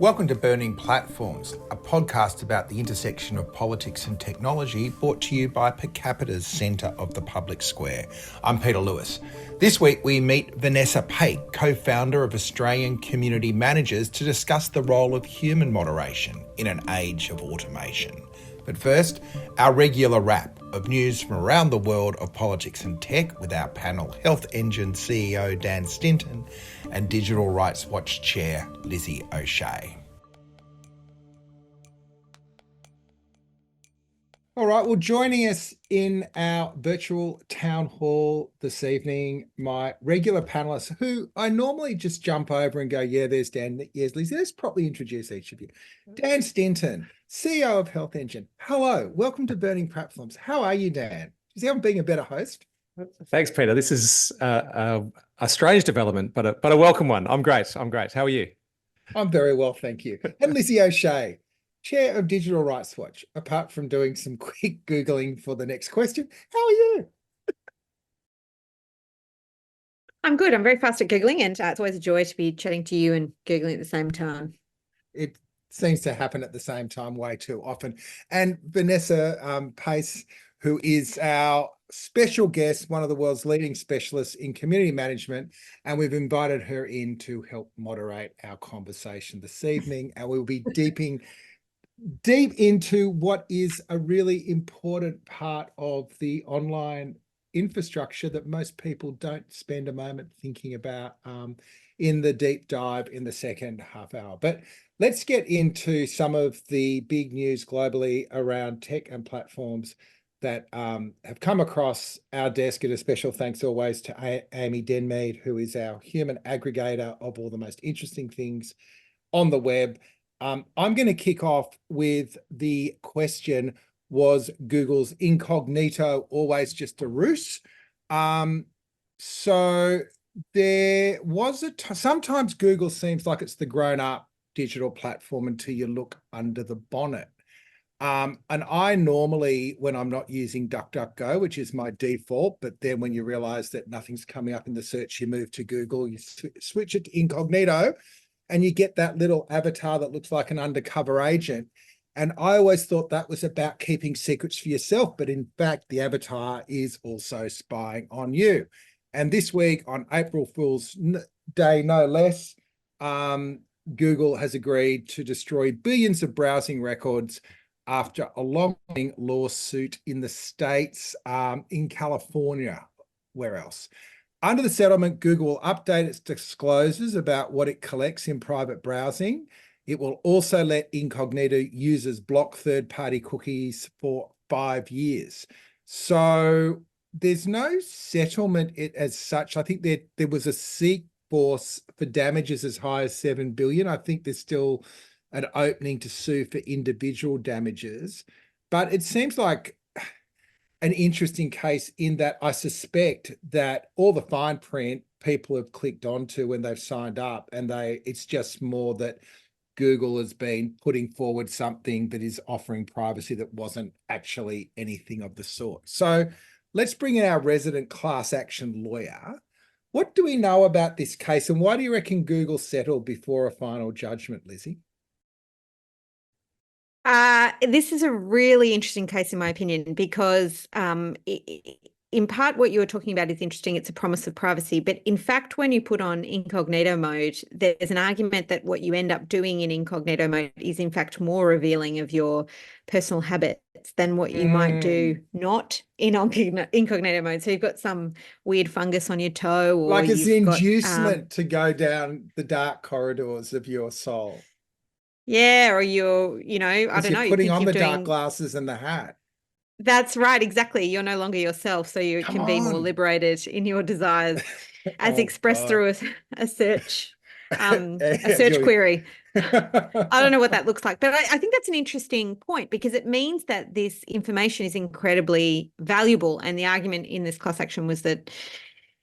Welcome to Burning Platforms, a podcast about the intersection of politics and technology, brought to you by Capita's Centre of the Public Square. I'm Peter Lewis. This week we meet Venessa Paech, co-founder of Australian Community Managers, to discuss the role of human moderation in an age of automation. But first, our regular wrap of news from around the world of politics and tech with our panel Health Engine CEO Dan Stinton and Digital Rights Watch Chair Lizzie O'Shea. All right, well, joining us in our virtual town hall this evening, my regular panelists, who I normally just jump over and go, yeah, there's Dan, yes, Lizzie. Let's properly introduce each of you. Dan Stinton, CEO of Health Engine. Hello, welcome to Burning Platforms. How are you, Dan? Is I'm being a better host? Thanks, Peter. This is a strange development, but a welcome one. I'm great. How are you? I'm very well, thank you. And Lizzie O'Shea, Chair of Digital Rights Watch, apart from doing some quick Googling for the next question. How are you? I'm good. I'm very fast at Googling, and it's always a joy to be chatting to you and Googling at the same time. It seems to happen at the same time way too often. And Venessa Paech, who is our special guest, one of the world's leading specialists in community management, and we've invited her in to help moderate our conversation this evening, and we'll be deep into what is a really important part of the online infrastructure that most people don't spend a moment thinking about in the deep dive in the second half hour. But let's get into some of the big news globally around tech and platforms that have come across our desk, and a special thanks always to Amy Denmead, who is our human aggregator of all the most interesting things on the web. I'm going to kick off with the question, was Google's Incognito always just a ruse? So there was sometimes Google seems like it's the grown-up digital platform until you look under the bonnet. And I normally, when I'm not using DuckDuckGo, which is my default, but then when you realize that nothing's coming up in the search, you move to Google, you switch it to Incognito, and you get that little avatar that looks like an undercover agent. And I always thought that was about keeping secrets for yourself, but in fact, the avatar is also spying on you. And this week, on April Fool's Day, no less, Google has agreed to destroy billions of browsing records after a long lawsuit in the States, in California. Where else? Under the settlement, Google will update its disclosures about what it collects in private browsing. It will also let Incognito users block third-party cookies for 5 years. So there's no settlement as such. I think there was a seek for damages as high as $7 billion. I think there's still an opening to sue for individual damages. But it seems like an interesting case in that I suspect that all the fine print people have clicked onto when they've signed up, and it's just more that Google has been putting forward something that is offering privacy that wasn't actually anything of the sort. So let's bring in our resident class action lawyer. What do we know about this case, and why do you reckon Google settled before a final judgment, Lizzie? This is a really interesting case, in my opinion, because in part what you were talking about is interesting. It's a promise of privacy. But in fact, when you put on incognito mode, there's an argument that what you end up doing in incognito mode is in fact more revealing of your personal habits than what you might do not in incognito mode. So you've got some weird fungus on your toe, or like it's an inducement to go down the dark corridors of your soul. Yeah, or you're, I don't know. You're putting on the dark glasses and the hat. That's right, exactly. You're no longer yourself, so you can be more liberated in your desires, as expressed through a search, a search query. I don't know what that looks like, but I think that's an interesting point, because it means that this information is incredibly valuable. And the argument in this class action was that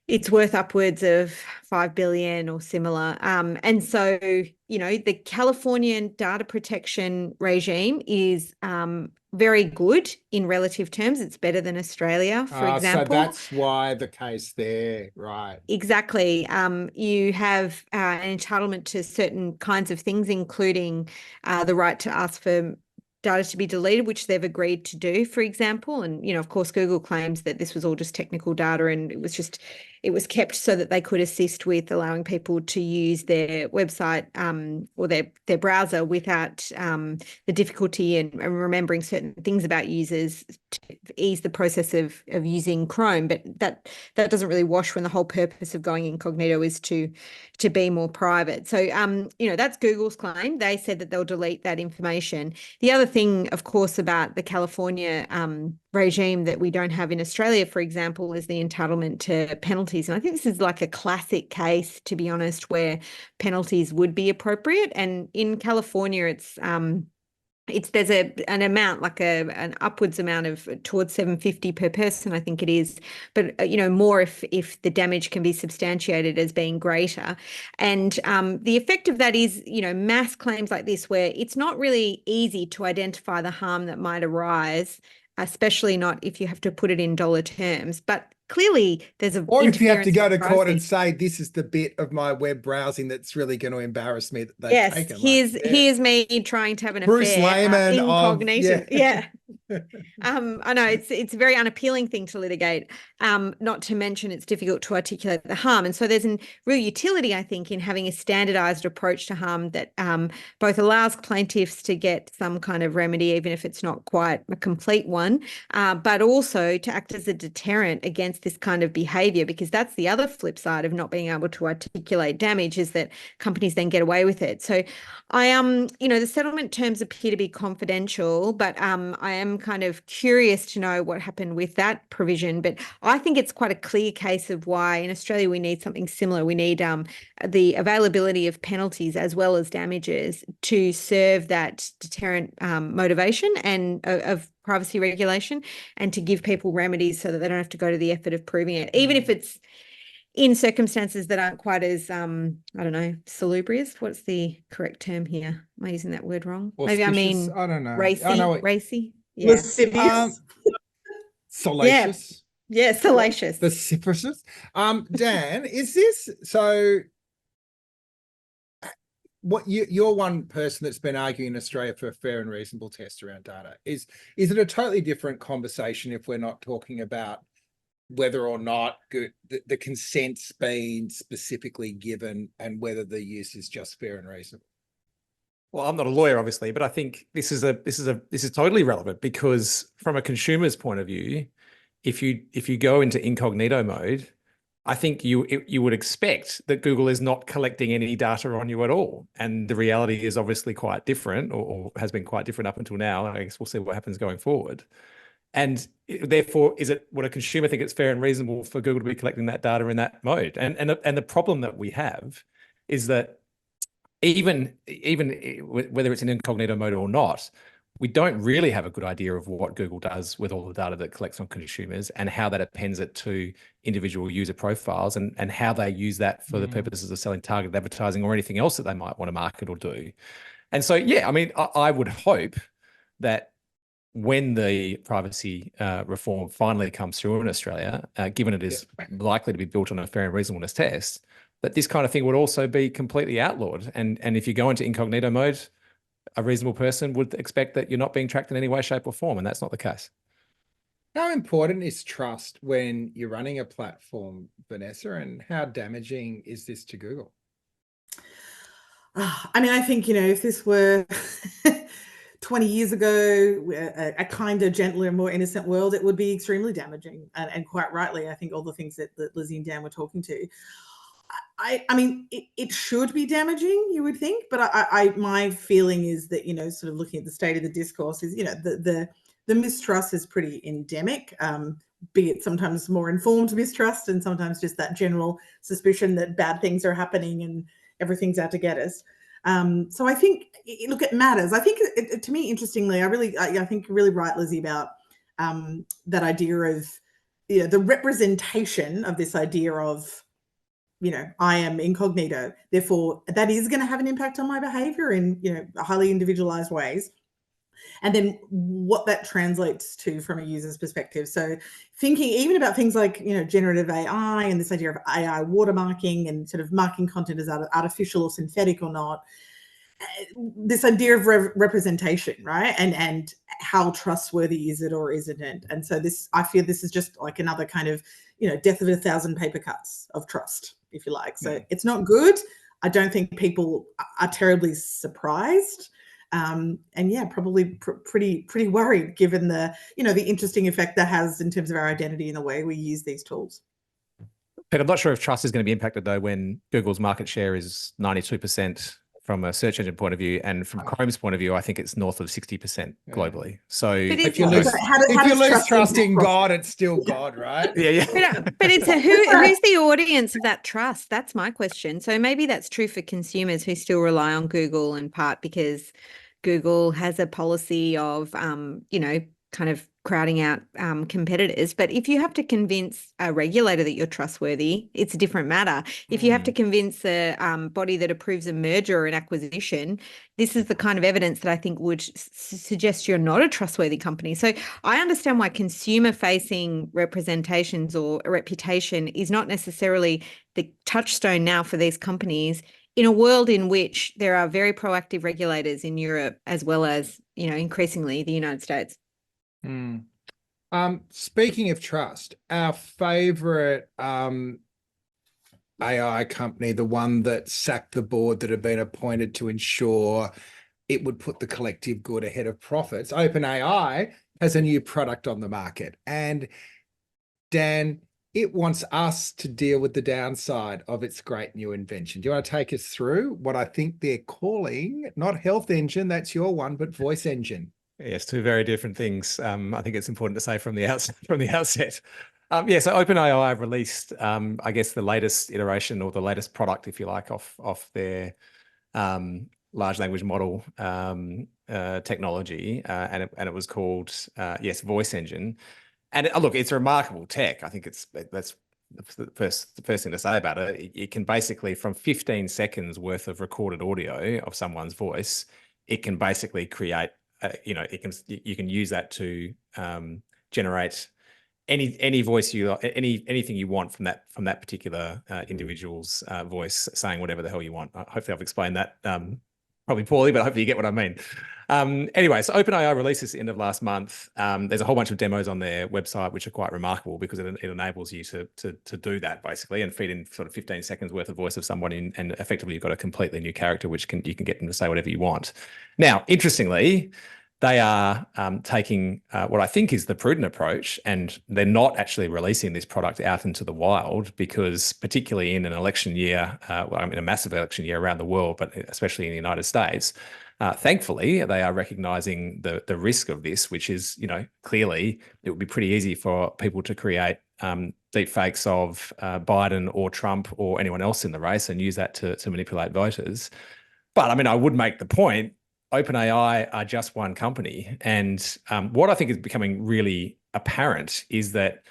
It's worth upwards of 5 billion or similar. And so, the Californian data protection regime is very good in relative terms. It's better than Australia, for example. So that's why the case there, right? Exactly. You have an entitlement to certain kinds of things, including the right to ask for data to be deleted, which they've agreed to do, for example. And, of course, Google claims that this was all just technical data and it was kept so that they could assist with allowing people to use their website or their browser without the difficulty and remembering certain things about users to ease the process of using Chrome. But that doesn't really wash when the whole purpose of going incognito is to be more private. So, that's Google's claim. They said that they'll delete that information. The other thing, of course, about the California regime that we don't have in Australia, for example, is the entitlement to penalties. And I think this is like a classic case, to be honest, where penalties would be appropriate. And in California, there's an amount, like an upwards amount of towards $750 per person, I think it is, but more if the damage can be substantiated as being greater. And the effect of that is mass claims like this, where it's not really easy to identify the harm that might arise, especially not if you have to put it in dollar terms. But clearly there's a Or if you have to go to interference court in and privacy. say, this is the bit of my web browsing that's really going to embarrass me that they've taken. Here's me trying to have an Bruce affair Layman incognito. yeah. I know it's a very unappealing thing to litigate, not to mention it's difficult to articulate the harm. And so there's a real utility, I think, in having a standardized approach to harm that both allows plaintiffs to get some kind of remedy, even if it's not quite a complete one, but also to act as a deterrent against this kind of behavior, because that's the other flip side of not being able to articulate damage, is that companies then get away with it. So the settlement terms appear to be confidential, but I am kind of curious to know what happened with that provision. But I think it's quite a clear case of why in Australia we need something similar. We need the availability of penalties as well as damages to serve that deterrent motivation and of privacy regulation, and to give people remedies so that they don't have to go to the effort of proving it, even if it's in circumstances that aren't quite as, salubrious. What's the correct term here? Am I using that word wrong? Maybe I mean, I don't know. racy. Yeah. Lascivious. Salacious. Yeah, salacious. Vociferous. Dan, is this so? What you're one person that's been arguing in Australia for a fair and reasonable test around data. Is it a totally different conversation if we're not talking about whether or not the consent's been specifically given and whether the use is just fair and reasonable? Well, I'm not a lawyer, obviously, but I think this is totally relevant, because from a consumer's point of view, if you go into incognito mode, I think you would expect that Google is not collecting any data on you at all. And the reality is obviously quite different, or has been quite different up until now. And I guess we'll see what happens going forward. And therefore, would a consumer think it's fair and reasonable for Google to be collecting that data in that mode? And the problem that we have is that even whether it's in incognito mode or not, we don't really have a good idea of what Google does with all the data that it collects on consumers, and how that appends it to individual user profiles, and how they use that for the purposes of selling targeted advertising or anything else that they might want to market or do. And so, I would hope that when the privacy reform finally comes through in Australia, given it is likely to be built on a fair and reasonableness test, that this kind of thing would also be completely outlawed. And if you go into incognito mode, a reasonable person would expect that you're not being tracked in any way, shape, or form, and that's not the case. How important is trust when you're running a platform, Vanessa, and how damaging is this to Google? I think, if this were 20 years ago, a kinder, gentler, more innocent world, it would be extremely damaging. And quite rightly, I think all the things that Lizzie and Dan were talking to. It should be damaging, you would think, but my feeling is that, sort of looking at the state of the discourse is, the mistrust is pretty endemic, be it sometimes more informed mistrust and sometimes just that general suspicion that bad things are happening and everything's out to get us. So I think, look, it matters. I think to me, interestingly, I think you're really right, Lizzie, about that idea of the representation of this idea of, I am incognito, therefore that is going to have an impact on my behavior in, highly individualized ways. And then what that translates to from a user's perspective. So thinking even about things like, generative AI and this idea of AI watermarking and sort of marking content as artificial or synthetic or not, this idea of representation, right? And how trustworthy is it or isn't it? And so I feel this is just like another kind of, death of 1,000 paper cuts of trust, if you like. So it's not good. I don't think people are terribly surprised. And yeah, probably pretty worried given the, the interesting effect that has in terms of our identity and the way we use these tools. But I'm not sure if trust is going to be impacted though when Google's market share is 92% from a search engine point of view, and from Chrome's point of view, I think it's north of 60% globally. So if you lose trust in God, it's still God, right? Yeah. But it's who's the audience of that trust? That's my question. So maybe that's true for consumers who still rely on Google in part because Google has a policy of, kind of crowding out competitors. But if you have to convince a regulator that you're trustworthy, it's a different matter. If you have to convince a body that approves a merger or an acquisition, this is the kind of evidence that I think would suggest you're not a trustworthy company. So I understand why consumer-facing representations or reputation is not necessarily the touchstone now for these companies in a world in which there are very proactive regulators in Europe as well as, increasingly the United States. Speaking of trust, our favorite AI company, the one that sacked the board that had been appointed to ensure it would put the collective good ahead of profits, OpenAI, has a new product on the market. And Dan, it wants us to deal with the downside of its great new invention. Do you want to take us through what I think they're calling, not Health Engine, that's your one, but Voice Engine? Yes, two very different things. I think it's important to say from the outset. So OpenAI released, I guess, the latest iteration or the latest product, if you like, off their large language model technology, and it was called Voice Engine. And look, it's remarkable tech. I think that's the first thing to say about it. It can basically, from 15 seconds worth of recorded audio of someone's voice, it can basically create. You can use that to generate any voice anything you want from that particular individual's voice, saying whatever the hell you want. Hopefully, I've explained that probably poorly, but hopefully you get what I mean. Anyway, so OpenAI released this end of last month. There's a whole bunch of demos on their website which are quite remarkable because it enables you to do that basically and feed in sort of 15 seconds worth of voice of someone and effectively you've got a completely new character which you can get them to say whatever you want. Now, interestingly, they are taking what I think is the prudent approach, and they're not actually releasing this product out into the wild because, particularly in an election year, a massive election year around the world, but especially in the United States, thankfully, they are recognizing the risk of this, which is, clearly it would be pretty easy for people to create deep fakes of Biden or Trump or anyone else in the race and use that to manipulate voters. But I would make the point, OpenAI are just one company. And what I think is becoming really apparent is that,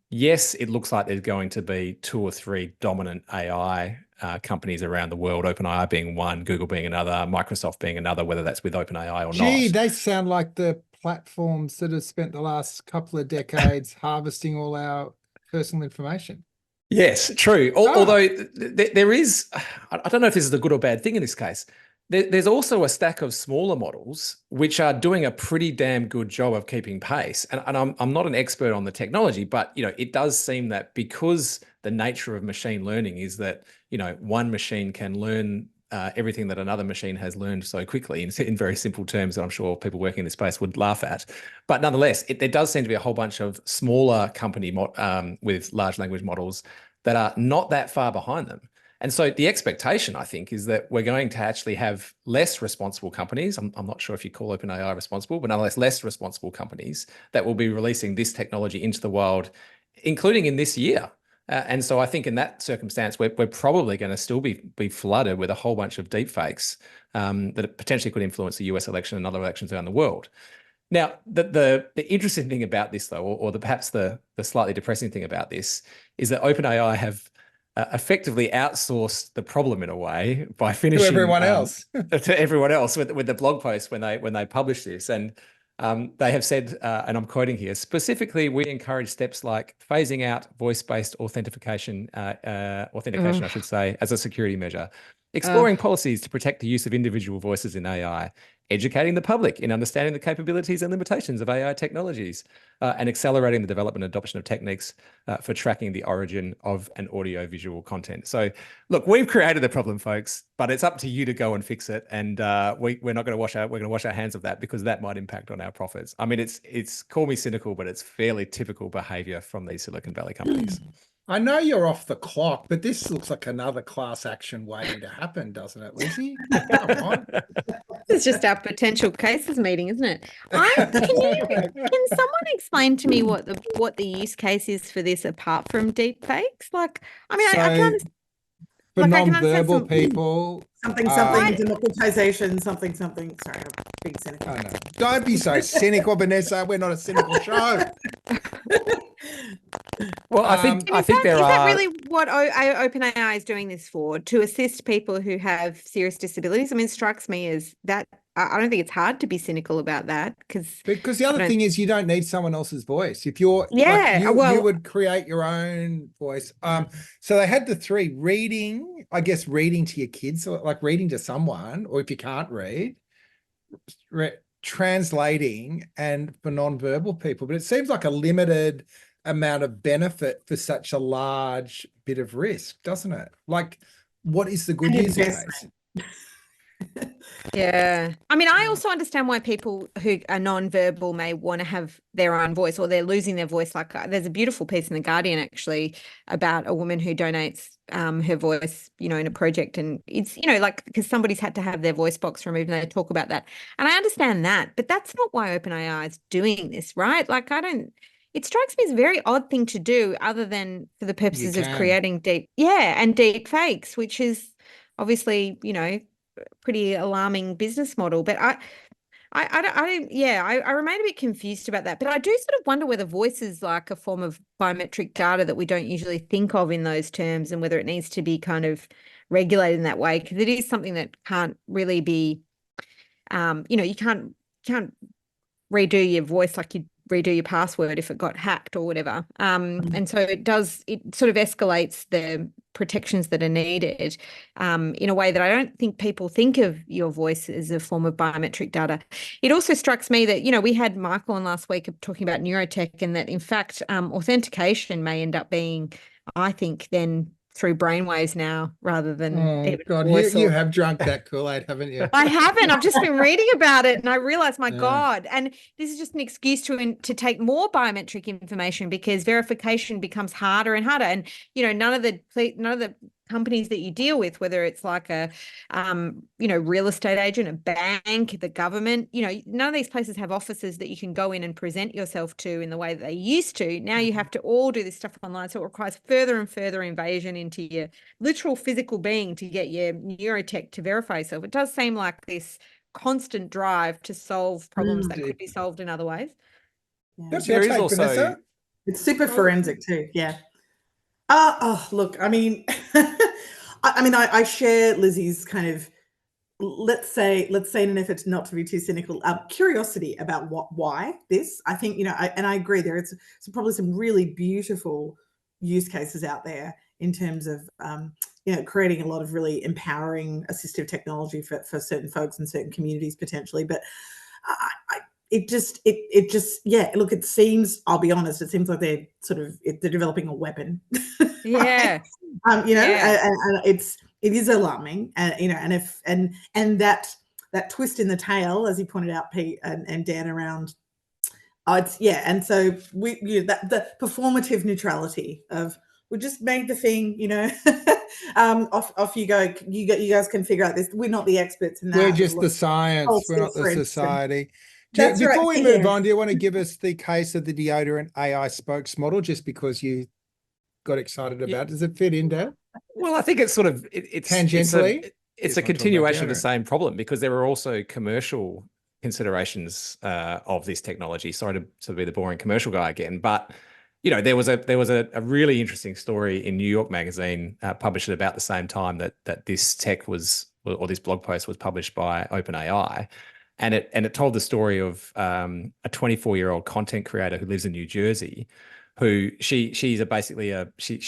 yes, it looks like there's going to be 2 or 3 dominant AI companies around the world, OpenAI being one, Google being another, Microsoft being another, whether that's with OpenAI or not. Gee, they sound like the platforms that have spent the last couple of decades harvesting all our personal information. Yes, true. Although there is, I don't know if this is a good or bad thing in this case, there's also a stack of smaller models which are doing a pretty damn good job of keeping pace. And I'm not an expert on the technology, but it does seem that because the nature of machine learning is that one machine can learn everything that another machine has learned so quickly in very simple terms that I'm sure people working in this space would laugh at. But nonetheless, there does seem to be a whole bunch of smaller company with large language models that are not that far behind them. And so the expectation, I think, is that we're going to actually have less responsible companies. I'm not sure if you call OpenAI responsible, but nonetheless, less responsible companies that will be releasing this technology into the wild, including in this year. And so I think in that circumstance, we're probably going to still be flooded with a whole bunch of deepfakes that potentially could influence the US election and other elections around the world. Now, the interesting thing about this, though, or perhaps the slightly depressing thing about this, is that OpenAI have effectively outsourced the problem in a way by finishing To everyone else. to everyone else with the blog post when they publish this, and they have said, and I'm quoting here, specifically, we encourage steps like phasing out voice-based authentication, I should say, as a security measure, exploring policies to protect the use of individual voices in AI, educating the public in understanding the capabilities and limitations of AI technologies, and accelerating the development and adoption of techniques for tracking the origin of an audio-visual content. So, look, we've created the problem, folks, but it's up to you to go and fix it. And we're not going to wash our hands of that, because that might impact on our profits. I mean, it's call me cynical, but it's fairly typical behavior from these Silicon Valley companies. I know you're off the clock, but this looks like another class action waiting to happen, doesn't it, Lizzie? Come on. It's just our potential cases meeting, isn't it? Can someone explain to me what the use case is for this apart from deep fakes? Like, I mean, I can't. For Like, I can understand non-verbal some- people, Something, democratization, something. Sorry, I'm being cynical. I know. Don't be so cynical, Vanessa. We're not a cynical show. Well, I think there is are. that really what OpenAI is doing this for? To assist people who have serious disabilities? I mean, it strikes me as that. I don't think it's hard to be cynical about that, because the other thing is, you don't need someone else's voice. If you're well, you would create your own voice. So they had the three: reading, I guess, reading to your kids, or like reading to someone, or if you can't read, translating, and for non-verbal people. But it seems like a limited amount of benefit for such a large bit of risk, doesn't it? Like, what is the good use case? Yeah. I mean, I also understand why people who are non-verbal may want to have their own voice, or they're losing their voice. Like, there's a beautiful piece in The Guardian, actually, about a woman who donates her voice, in a project. And it's, like, because somebody's had to have their voice box removed, and they talk about that. And I understand that, but that's not why OpenAI is doing this, right? Like, it strikes me as a very odd thing to do, other than for the purposes of creating deep fakes, which is obviously, pretty alarming business model. But I remain a bit confused about that. But I do sort of wonder whether voice is like a form of biometric data that we don't usually think of in those terms, and whether it needs to be kind of regulated in that way, because it is something that can't really be, you can't redo your voice like you redo your password if it got hacked or whatever. And so it sort of escalates the protections that are needed in a way that I don't think people think of your voice as a form of biometric data. It also strikes me that, we had Michael on last week talking about neurotech, and that in fact, authentication may end up being, I think, then through brainwaves now, rather than even God, voice. you have drunk that Kool-Aid, haven't you? I haven't. I've just been reading about it, and I realized, my God. And this is just an excuse to take more biometric information, because verification becomes harder and harder. And none of the companies that you deal with, whether it's like a real estate agent, a bank, the government, none of these places have offices that you can go in and present yourself to in the way that they used to. Now you have to all do this stuff online, so it requires further and further invasion into your literal physical being to get your neurotech to verify yourself. It does seem like this constant drive to solve problems that could be solved in other ways. That's your take, Vanessa? It's super forensic too. Yeah. Look, I mean, I share Lizzie's kind of, let's say in an effort not to be too cynical, curiosity about why this. I think, I agree there. It's probably some really beautiful use cases out there in terms of, creating a lot of really empowering assistive technology for certain folks and certain communities potentially. But look, it seems, I'll be honest, it seems like they're developing a weapon. Yeah. And it is alarming, and that twist in the tail, as you pointed out, Pete and Dan, around, and so the performative neutrality of, we just made the thing, off you go. You guys can figure out this. We're not the experts in that. We're just the science. We're not the society. Before we move on, do you want to give us the case of the deodorant AI spokes model, just because you got excited about it? Does it fit in, Dan? Well, I think it's sort of it's tangentially. It's a continuation of the same problem, because there are also commercial considerations of this technology. Sorry to be the boring commercial guy again, but you know, there was a really interesting story in New York Magazine published at about the same time that this tech was, or this blog post was published by OpenAI, and it told the story of a 24-year-old content creator who lives in New Jersey, who she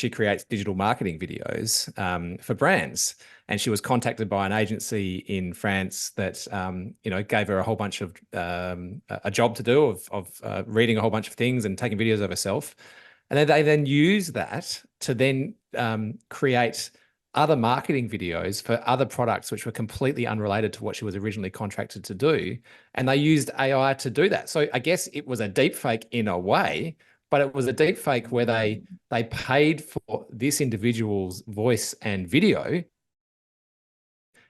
creates digital marketing videos for brands. And she was contacted by an agency in France that, you know, gave her a whole bunch of a job to do of reading a whole bunch of things and taking videos of herself. And then they then use that to then create other marketing videos for other products, which were completely unrelated to what she was originally contracted to do. And they used AI to do that. So I guess it was a deep fake in a way, but it was a deep fake where they paid for this individual's voice and video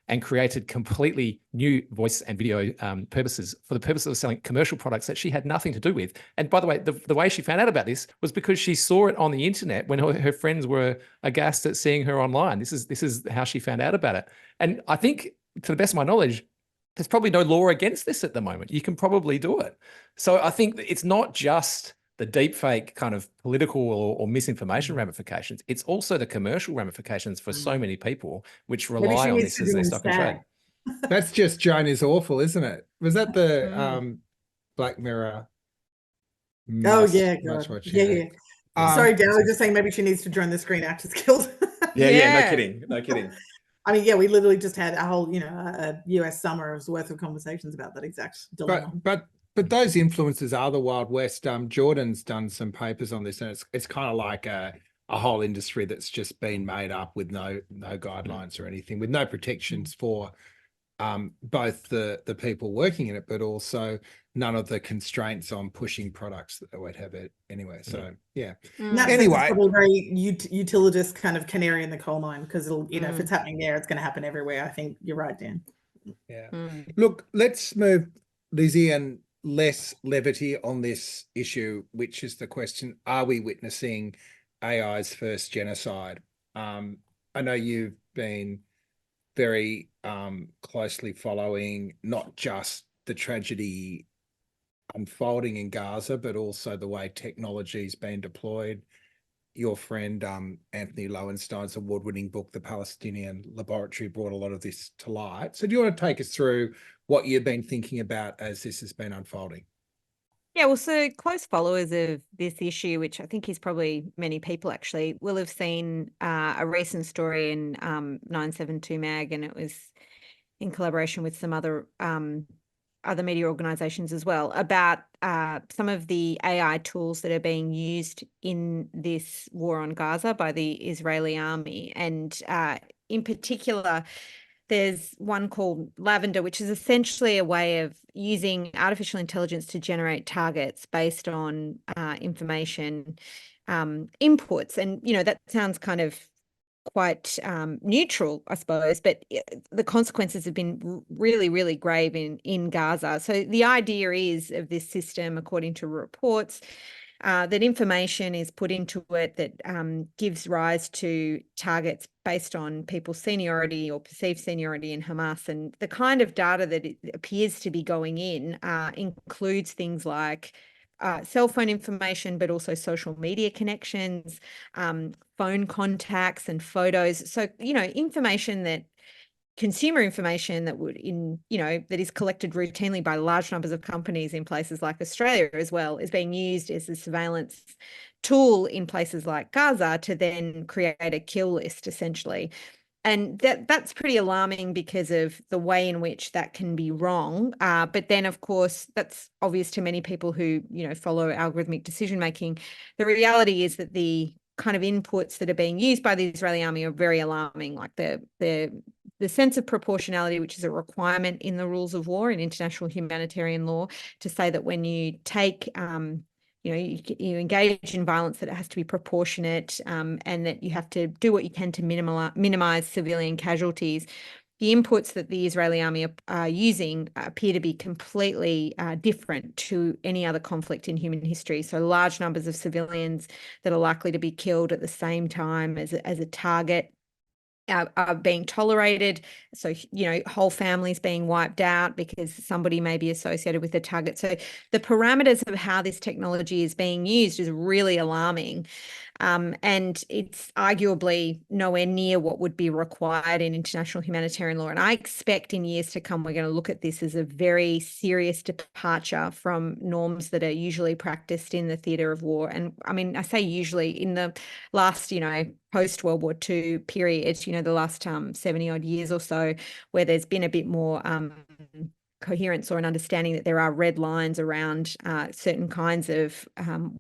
and created completely new voice and video purposes for the purpose of selling commercial products that she had nothing to do with. And by the way, the way she found out about this was because she saw it on the internet when her friends were aghast at seeing her online. This is how she found out about it. And I think, to the best of my knowledge, there's probably no law against this at the moment. You can probably do it. So I think it's not just the deepfake kind of political or misinformation ramifications. It's also the commercial ramifications for so many people, which rely on this as their stock and trade. That's just Joan is awful, isn't it? Was that the Black Mirror? Oh yeah, Much God. more Yeah. Sorry, Dad, I was just saying maybe she needs to join the Screen Actors Guild. No kidding. I mean, yeah, we literally just had a whole, a US summer's worth of conversations about that exact dilemma. But those influencers are the Wild West. Jordan's done some papers on this, and it's kind of like a whole industry that's just been made up with no guidelines or anything, with no protections for both the people working in it, but also none of the constraints on pushing products that would have it anyway. So yeah. Anyway, it's probably very utilitist kind of canary in the coal mine, because it'll, if it's happening there, it's going to happen everywhere. I think you're right, Dan. Yeah. Look, let's move, Lizzie, and less levity on this issue, which is the question: are we witnessing AI's first genocide? I know you've been very closely following not just the tragedy unfolding in Gaza, but also the way technology's been deployed. Your friend Anthony Lowenstein's award-winning book, The Palestinian Laboratory, brought a lot of this to light. So do you want to take us through what you've been thinking about as this has been unfolding? Yeah, well, so close followers of this issue, which I think is probably many people actually, will have seen a recent story in 972 Mag, and it was in collaboration with some other media organizations as well, about some of the AI tools that are being used in this war on Gaza by the Israeli army. And in particular, there's one called Lavender, which is essentially a way of using artificial intelligence to generate targets based on information inputs. And, that sounds kind of quite neutral, I suppose, but the consequences have been really, really grave in Gaza. So the idea is of this system, according to reports, that information is put into it that gives rise to targets based on people's seniority or perceived seniority in Hamas. And the kind of data that it appears to be going in includes things like cell phone information, but also social media connections, phone contacts and photos. So, consumer information that that is collected routinely by large numbers of companies in places like Australia as well, is being used as a surveillance tool in places like Gaza to then create a kill list, essentially. And that's pretty alarming because of the way in which that can be wrong. But then, of course, that's obvious to many people who, follow algorithmic decision making. The reality is that the kind of inputs that are being used by the Israeli army are very alarming, like the sense of proportionality, which is a requirement in the rules of war in international humanitarian law, to say that when you take you engage in violence, that it has to be proportionate, and that you have to do what you can to minimize civilian casualties. The inputs that the Israeli army are using appear to be completely different to any other conflict in human history. So large numbers of civilians that are likely to be killed at the same time as a target. are being tolerated. So, whole families being wiped out because somebody may be associated with the target. So the parameters of how this technology is being used is really alarming. And it's arguably nowhere near what would be required in international humanitarian law. And I expect in years to come, we're going to look at this as a very serious departure from norms that are usually practiced in the theatre of war. And I mean, I say usually, in the last, post-World War II period, the last 70 odd years or so, where there's been a bit more coherence or an understanding that there are red lines around certain kinds of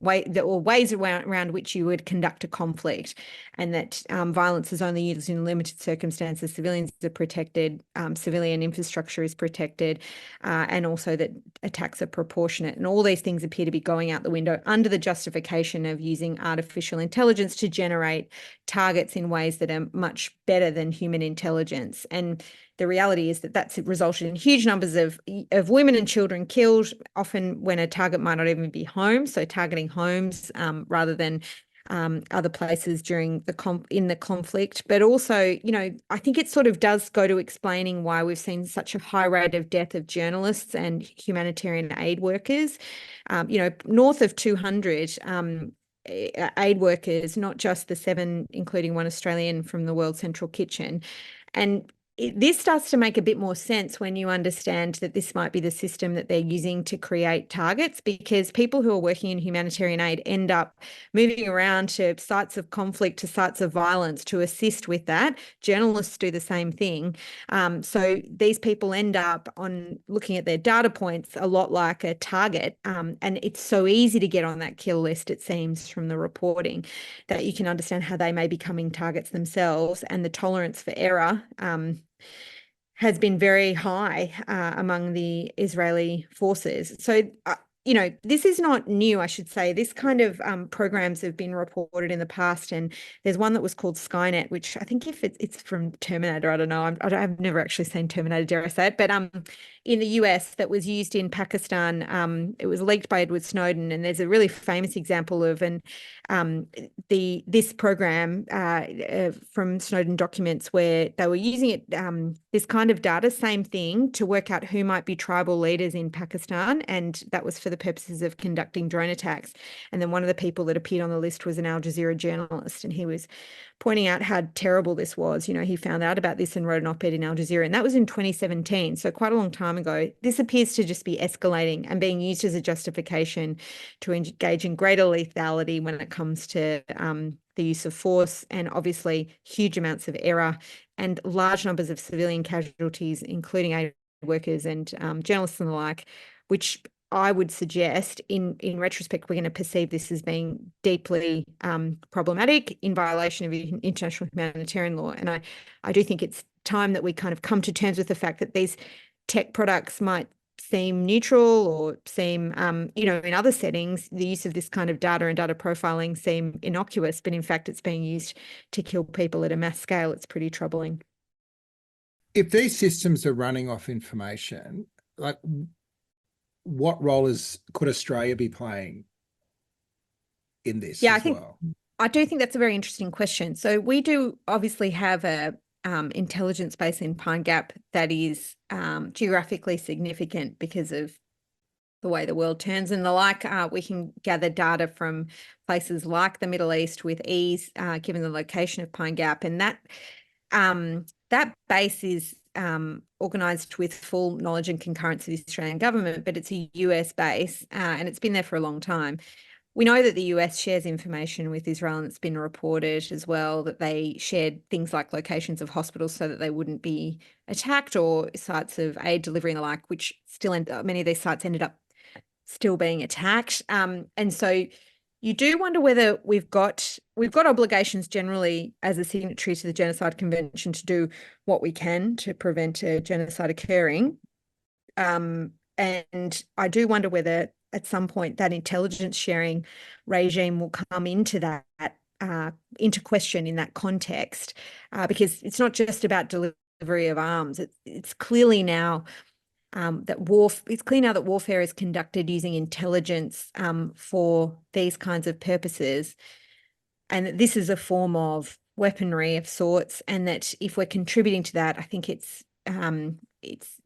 ways around which you would conduct a conflict, and that violence is only used in limited circumstances. Civilians are protected, civilian infrastructure is protected, and also that attacks are proportionate. And all these things appear to be going out the window under the justification of using artificial intelligence to generate targets in ways that are much better than human intelligence. And the reality is that that's resulted in huge numbers of women and children killed, often when a target might not even be home. So targeting homes rather than other places during in the conflict. But also, I think it sort of does go to explaining why we've seen such a high rate of death of journalists and humanitarian aid workers. North of 200 aid workers, not just the 7, including one Australian from the World Central Kitchen. And this starts to make a bit more sense when you understand that this might be the system that they're using to create targets, because people who are working in humanitarian aid end up moving around to sites of conflict, to sites of violence to assist with that. Journalists do the same thing. So these people end up on looking at their data points a lot like a target. And it's so easy to get on that kill list, it seems, from the reporting, that you can understand how they may be becoming targets themselves, and the tolerance for error has been very high among the Israeli forces. So, this is not new, I should say. This kind of programs have been reported in the past, and there's one that was called Skynet, which I think if it's from Terminator, I don't know. I've never actually seen Terminator, dare I say it, but in the US, that was used in Pakistan. It was leaked by Edward Snowden, and there's a really famous example of this program from Snowden documents where they were using it, this kind of data, same thing, to work out who might be tribal leaders in Pakistan, and that was for the purposes of conducting drone attacks. And then one of the people that appeared on the list was an Al Jazeera journalist, and he was pointing out how terrible this was. He found out about this and wrote an op-ed in Al Jazeera, and that was in 2017, so quite a long time ago. This appears to just be escalating and being used as a justification to engage in greater lethality when it comes to the use of force, and obviously huge amounts of error and large numbers of civilian casualties, including aid workers and journalists and the like, which I would suggest in retrospect, we're going to perceive this as being deeply problematic, in violation of international humanitarian law. And I do think it's time that we kind of come to terms with the fact that these tech products might seem neutral or seem, in other settings, the use of this kind of data and data profiling seem innocuous, but in fact, it's being used to kill people at a mass scale. It's pretty troubling. If these systems are running off information, like, what role could Australia be playing in this I do think that's a very interesting question. So we do obviously have a intelligence base in Pine Gap that is geographically significant because of the way the world turns and the like. We can gather data from places like the Middle East with ease, given the location of Pine Gap. And that base is organised with full knowledge and concurrence of the Australian government, but it's a US base and it's been there for a long time. We know that the US shares information with Israel, and it's been reported as well that they shared things like locations of hospitals so that they wouldn't be attacked, or sites of aid delivery and the like, which many of these sites ended up still being attacked. And so you do wonder whether we've got obligations generally as a signatory to the Genocide Convention to do what we can to prevent a genocide occurring. And I do wonder whether at some point that intelligence sharing regime will come into that, into question in that context, because it's not just about delivery of arms. It's clearly now that warfare is conducted using intelligence for these kinds of purposes, and that this is a form of weaponry of sorts, and that if we're contributing to that, I think it's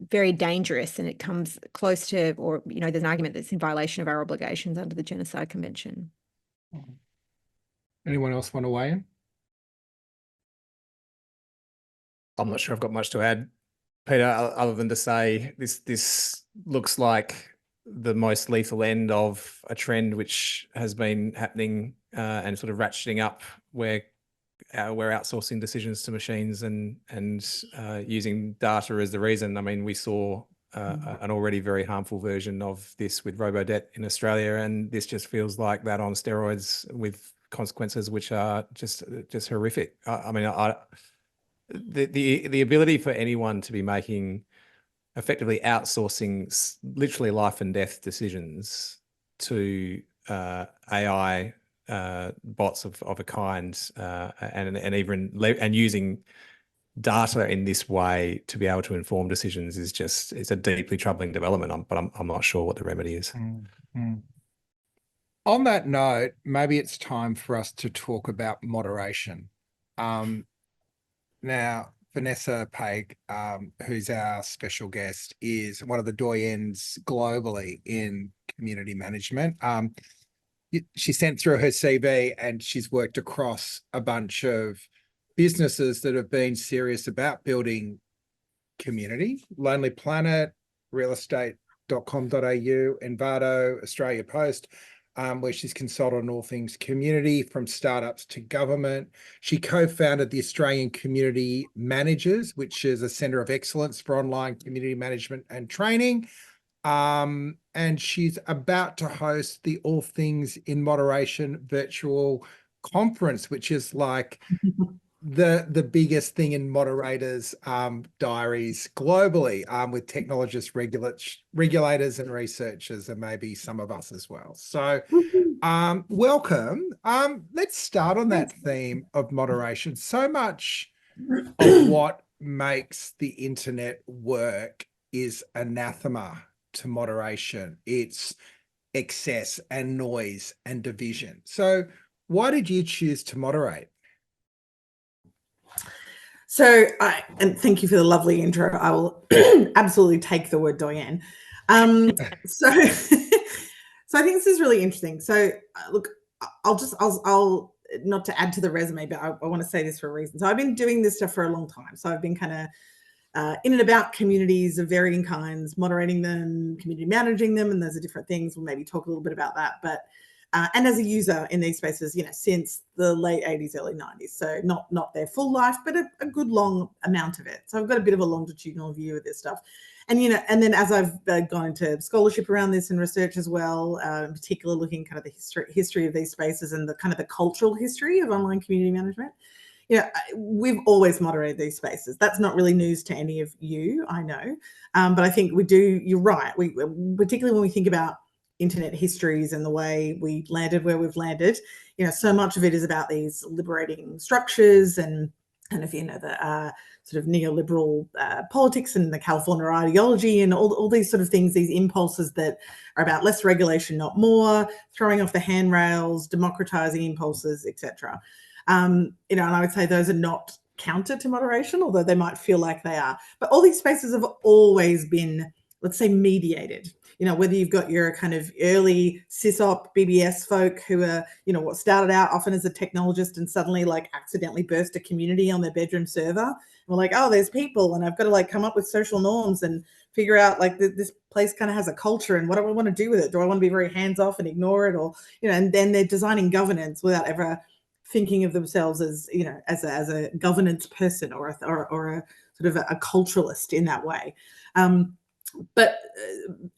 very dangerous, and it comes close to, or there's an argument that's in violation of our obligations under the Genocide Convention. Anyone else want to weigh in? I'm not sure I've got much to add, Peter, other than to say this looks like the most lethal end of a trend which has been happening and sort of ratcheting up, where we're outsourcing decisions to machines and using data as the reason. I mean, we saw an already very harmful version of this with robo-debt in Australia, and this just feels like that on steroids with consequences which are just horrific. I mean, the ability for anyone to be making effectively outsourcing literally life and death decisions to AI bots of a kind, and using data in this way to be able to inform decisions is it's a deeply troubling development. But I'm not sure what the remedy is. Mm-hmm. On that note, maybe it's time for us to talk about moderation. Now, Venessa Paech, who's our special guest, is one of the doyens globally in community management. She sent through her CV, and she's worked across a bunch of businesses that have been serious about building community: Lonely Planet, realestate.com.au, Envato, Australia Post, where she's consulted on all things community, from startups to government. She co-founded the Australian Community Managers, which is a centre of excellence for online community management and training. And she's about to host the All Things in Moderation virtual conference, which is like the biggest thing in moderators' diaries globally, with technologists, regulators and researchers, and maybe some of us as well. So welcome. Let's start on that theme of moderation. So much of what makes the internet work is anathema to moderation. It's excess and noise and division. So why did you choose to moderate? So, and thank you for the lovely intro. I will absolutely take the word doyen. So I think this is really interesting. So look, I'll not to add to the resume, but I want to say this for a reason. So I've been doing this stuff for a long time. So I've been kind of in and about communities of varying kinds, moderating them, community managing them, and those are different things. We'll maybe talk a little bit about that. But and as a user in these spaces, since the late 80s, early 90s. So not their full life, but a good long amount of it. So I've got a bit of a longitudinal view of this stuff. And, and then as I've gone into scholarship around this and research as well, in particular looking kind of the history of these spaces and the kind of the cultural history of online community management, we've always moderated these spaces. That's not really news to any of you, I know. But I think we do, you're right. We particularly when we think about internet histories and the way we landed where we've landed, so much of it is about these liberating structures and kind of, the sort of neoliberal politics and the California ideology and all these sort of things, these impulses that are about less regulation, not more, throwing off the handrails, democratizing impulses, etc. And I would say those are not counter to moderation, although they might feel like they are. But all these spaces have always been, let's say, mediated. Whether you've got your kind of early sysop BBS folk who are, what started out often as a technologist and suddenly like accidentally burst a community on their bedroom server. And we're like, oh, there's people, and I've got to like come up with social norms and figure out like this place kind of has a culture, and what do I want to do with it? Do I want to be very hands off and ignore it, or and then they're designing governance without ever thinking of themselves as as a governance person or a sort of a culturalist in that way. But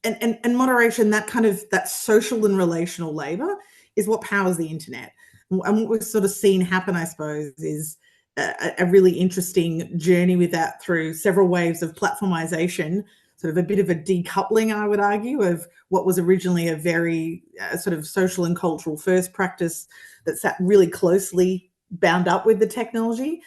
and moderation, that social and relational labor is what powers the internet. And what we've sort of seen happen, I suppose, is a really interesting journey with that through several waves of platformization, sort of a bit of a decoupling, I would argue, of what was originally a very sort of social and cultural first practice that sat really closely bound up with the technology.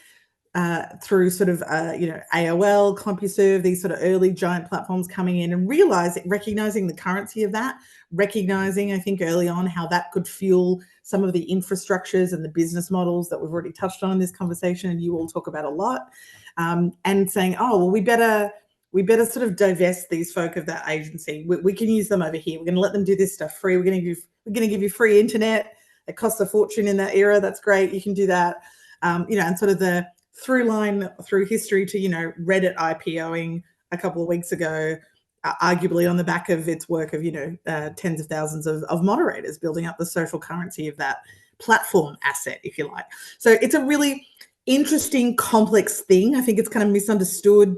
through sort of, AOL, CompuServe, these sort of early giant platforms coming in and recognizing the currency of that, recognizing, I think, early on how that could fuel some of the infrastructures and the business models that we've already touched on in this conversation and you all talk about a lot, and saying, oh, well, we better sort of divest these folk of that agency. We can use them over here. We're going to let them do this stuff free. We're going to give you free internet. It costs a fortune in that era. That's great. You can do that. And sort of the through line through history to, Reddit IPOing a couple of weeks ago, arguably on the back of its work of, tens of thousands of moderators building up the social currency of that platform asset, if you like. So it's a really interesting, complex thing. I think it's kind of misunderstood.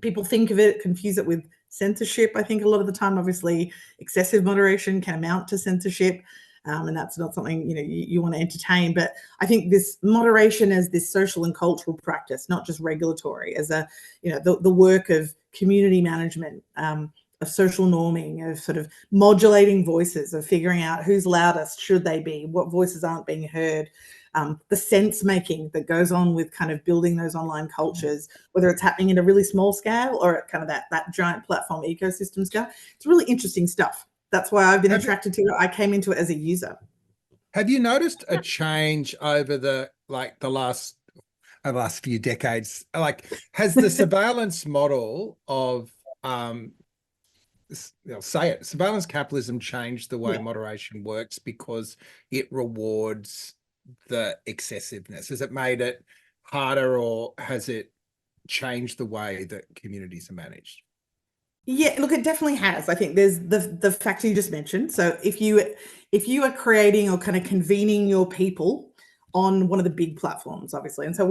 People think of it, confuse it with censorship. I think a lot of the time, obviously, excessive moderation can amount to censorship. And that's not something you want to entertain. But I think this moderation as this social and cultural practice, not just regulatory, as a the work of community management, of social norming, of sort of modulating voices, of figuring out who's loudest, should they be, what voices aren't being heard, the sense making that goes on with kind of building those online cultures, whether it's happening in a really small scale or at kind of that giant platform ecosystem scale. It's really interesting stuff. That's why I've been attracted to it. I came into it as a user. Have you noticed a change over the last few decades? Like, has the surveillance model of surveillance capitalism changed the way moderation works because it rewards the excessiveness? Has it made it harder, or has it changed the way that communities are managed? Yeah, look, it definitely has. I think there's the factor you just mentioned. So if you are creating or kind of convening your people on one of the big platforms, obviously, and so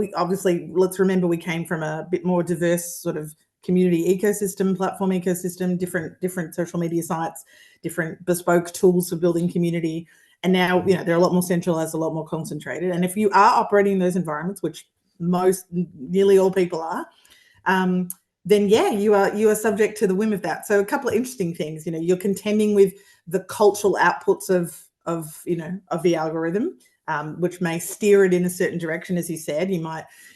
let's remember we came from a bit more diverse sort of community ecosystem, platform ecosystem, different social media sites, different bespoke tools for building community, and now they're a lot more centralized, a lot more concentrated. And if you are operating in those environments, which nearly all people are, then you are subject to the whim of that. So a couple of interesting things, you're contending with the cultural outputs of the algorithm, which may steer it in a certain direction, as you said.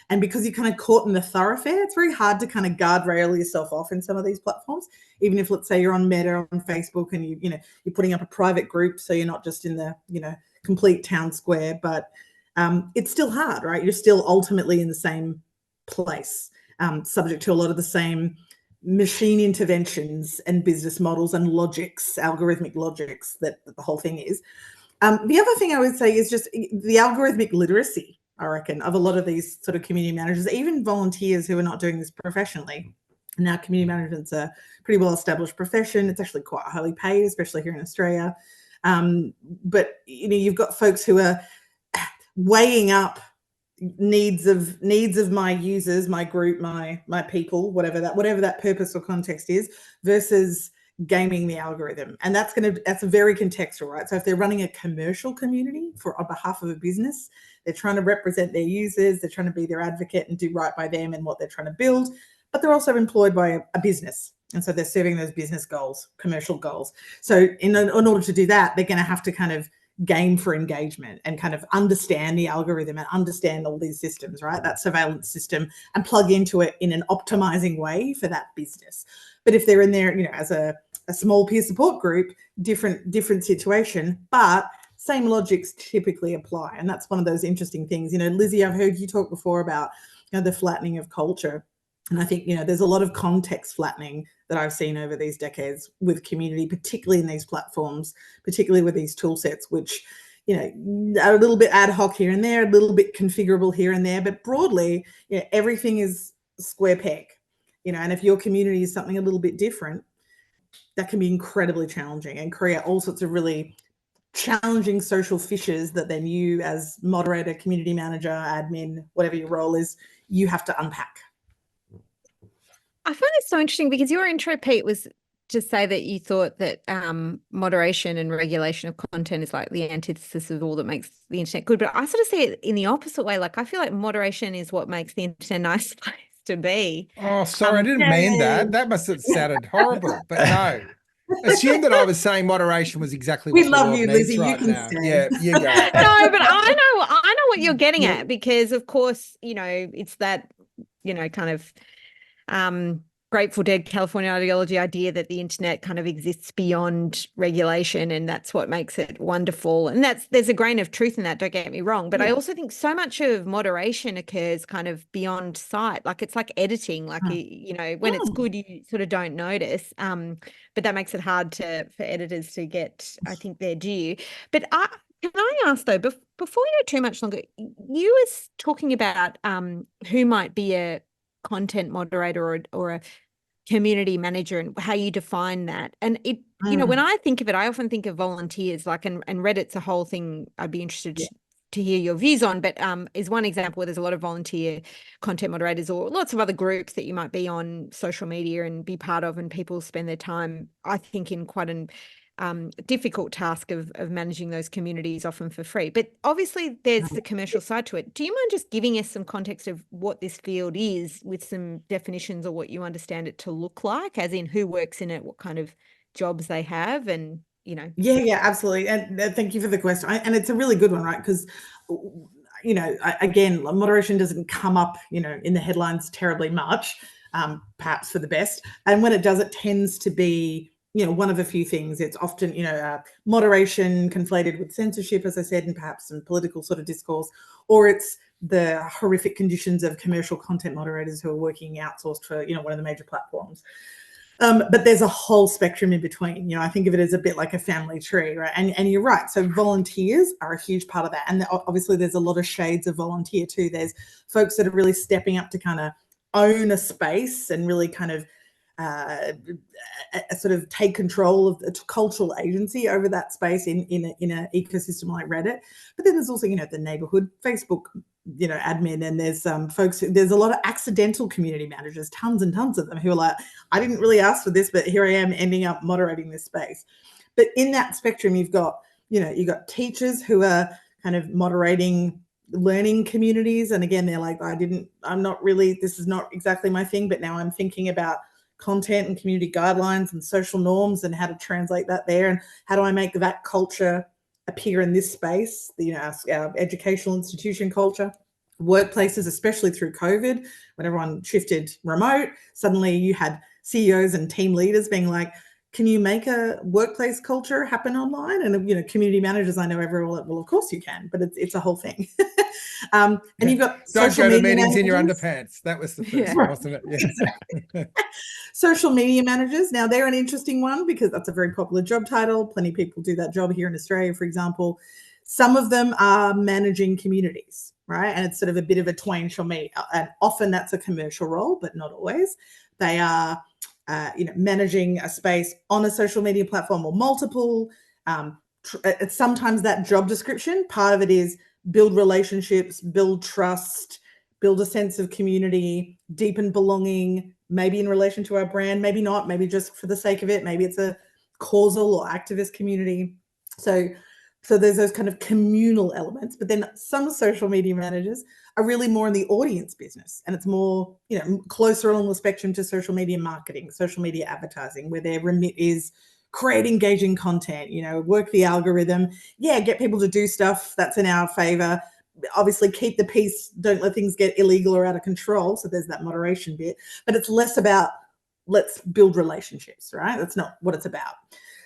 And because you're kind of caught in the thoroughfare, it's very hard to kind of guardrail yourself off in some of these platforms. Even if, let's say, you're on Meta on Facebook and you're putting up a private group, so you're not just in the complete town square, but it's still hard, right? You're still ultimately in the same place. Subject to a lot of the same machine interventions and business models and logics, algorithmic logics that the whole thing is. The other thing I would say is just the algorithmic literacy, I reckon, of a lot of these sort of community managers, even volunteers who are not doing this professionally. Now, community management's a pretty well-established profession. It's actually quite highly paid, especially here in Australia. But you've got folks who are weighing up needs of my users, my group, my people, whatever that purpose or context is, versus gaming the algorithm. And that's very contextual, right? So if they're running a commercial community on behalf of a business, they're trying to represent their users, they're trying to be their advocate and do right by them and what they're trying to build, but they're also employed by a business. And so they're serving those business goals, commercial goals. So in order to do that, they're going to have to kind of game for engagement and kind of understand the algorithm and understand all these systems, right? That surveillance system, and plug into it in an optimizing way for that business. But if they're in there, as a small peer support group, different situation, but same logics typically apply. And that's one of those interesting things. Lizzie, I've heard you talk before about the flattening of culture. And I think, there's a lot of context flattening that I've seen over these decades with community, particularly in these platforms, particularly with these tool sets, which, are a little bit ad hoc here and there, a little bit configurable here and there, but broadly, everything is square peg, and if your community is something a little bit different, that can be incredibly challenging and create all sorts of really challenging social fissures that then you as moderator, community manager, admin, whatever your role is, you have to unpack. I find it so interesting because your intro, Pete, was to say that you thought that moderation and regulation of content is like the antithesis of all that makes the internet good. But I sort of see it in the opposite way. Like, I feel like moderation is what makes the internet a nice place to be. Oh, sorry, I didn't mean that. That must have sounded horrible, but no. assume that I was saying moderation was exactly We what the love world you, needs Lizzie. You right can now. stay. Yeah, you go. No, but I know what you're getting Yeah. at, because of course, it's that, kind of Grateful Dead California ideology idea that the internet kind of exists beyond regulation, and that's what makes it wonderful. And there's a grain of truth in that, don't get me wrong. But I also think so much of moderation occurs kind of beyond sight. Like it's like editing, like when it's good, you sort of don't notice. But that makes it hard for editors to get, I think, their due. But can I ask though, before we go too much longer, you was talking about who might be a content moderator or a community manager and how you define that. And it, when I think of it, I often think of volunteers, like, and Reddit's a whole thing I'd be interested to hear your views on, but is one example where there's a lot of volunteer content moderators or lots of other groups that you might be on social media and be part of, and people spend their time, I think, in quite an difficult task of managing those communities, often for free. But obviously there's the commercial side to it. Do you mind just giving us some context of what this field is, with some definitions, or what you understand it to look like, as in who works in it, what kind of jobs they have, and Yeah, absolutely. And thank you for the question. And it's a really good one, right? Because, again, moderation doesn't come up, in the headlines terribly much, perhaps for the best. And when it does, it tends to be, one of a few things. It's often, moderation conflated with censorship, as I said, and perhaps some political sort of discourse, or it's the horrific conditions of commercial content moderators who are working outsourced for, one of the major platforms. But there's a whole spectrum in between. I think of it as a bit like a family tree, right? And you're right. So volunteers are a huge part of that. And obviously there's a lot of shades of volunteer too. There's folks that are really stepping up to kind of own a space and really kind of sort of take control of the cultural agency over that space in an ecosystem like Reddit. But then there's also, the neighborhood Facebook, admin, and there's there's a lot of accidental community managers, tons and tons of them, who are like, I didn't really ask for this, but here I am ending up moderating this space. But in that spectrum, you've got teachers who are kind of moderating learning communities. And again, they're like, this is not exactly my thing, but now I'm thinking about content and community guidelines and social norms and how to translate that there, and how do I make that culture appear in this space, our educational institution culture. Workplaces, especially through COVID, when everyone shifted remote, suddenly you had CEOs and team leaders being like, can you make a workplace culture happen online? And community managers, I know everyone, well, of course you can, but it's a whole thing. And you've got Don't social go to media meetings in your managers. underpants. That was the first one, wasn't it? Yeah. Social media managers. Now, they're an interesting one because that's a very popular job title. Plenty of people do that job here in Australia, for example. Some of them are managing communities, right? And it's sort of a bit of a twain shall meet. And often that's a commercial role, but not always. They are, managing a space on a social media platform or multiple. It's sometimes that job description, part of it is build relationships, build trust, build a sense of community, deepen belonging, maybe in relation to our brand, maybe not, maybe just for the sake of it. Maybe it's a causal or activist community. So there's those kind of communal elements, but then some social media managers are really more in the audience business, and it's more, closer along the spectrum to social media marketing, social media advertising, where their remit is create engaging content, work the algorithm, get people to do stuff that's in our favor. Obviously keep the peace, don't let things get illegal or out of control. So there's that moderation bit, but it's less about let's build relationships, right? That's not what it's about.